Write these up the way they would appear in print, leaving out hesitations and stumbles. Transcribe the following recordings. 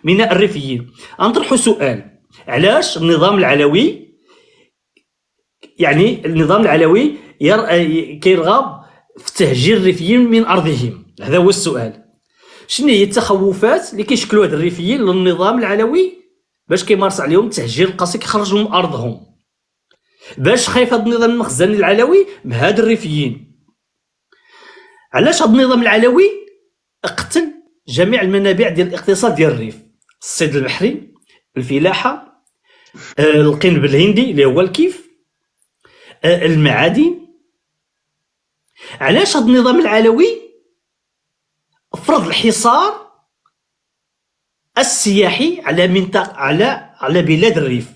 ميناء الريفيين. غنطرحوا سؤال: علاش النظام العلوي، يعني النظام العلوي كيرغب في تهجير الريفيين من ارضهم؟ هذا هو السؤال. شنو هي التخوفات اللي كيشكلوا هاد الريفيين للنظام العلوي باش كيمارس عليهم التهجير القسري، كيخرجوا من ارضهم؟ باش خايف هاد النظام المخزني العلوي من هاد الريفيين؟ علاش هاد النظام العلوي اقتل جميع المنابع ديال الاقتصاد ديال الريف؟ الصيد البحري، الفلاحه، القنب الهندي اللي هو الكيف، المعادن. علاش هاد النظام العلوي فرض الحصار السياحي على منطقه على بلاد الريف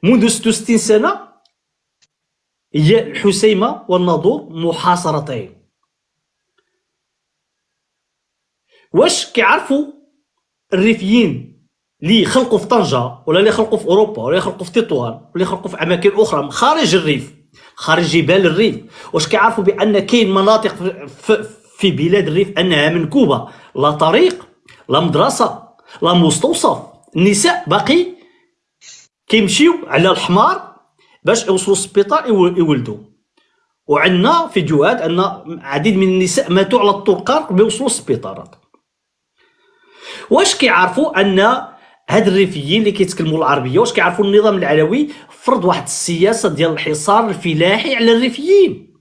منذ 66 سنه؟ هي الحسيمه والناظور محاصرتين. واش كيعرفوا الريفيين اللي خلقوا في طنجة ولا اللي خلقوا في اوروبا ولا اللي خلقوا في تطوان ولا اللي خلقوا في اماكن اخرى خارج الريف، خارج جبال الريف، واش كيعرفوا بان كاين مناطق في بلاد الريف انها منكوبه، لا طريق لا مدرسه لا مستوصف؟ النساء باقي كيمشيو على الحمار باش يوصلوا للسبيطار يولدوا، وعندنا فيديوهات ان عديد من النساء ماتوا على الطرقان قبل يوصلوا للسبيطارات. واش كيعرفوا ان هاد الريفيين اللي كيتكلموا العربيه، واش كيعرفوا النظام العلوي فرض واحد السياسه ديال الحصار الفلاحي على الريفيين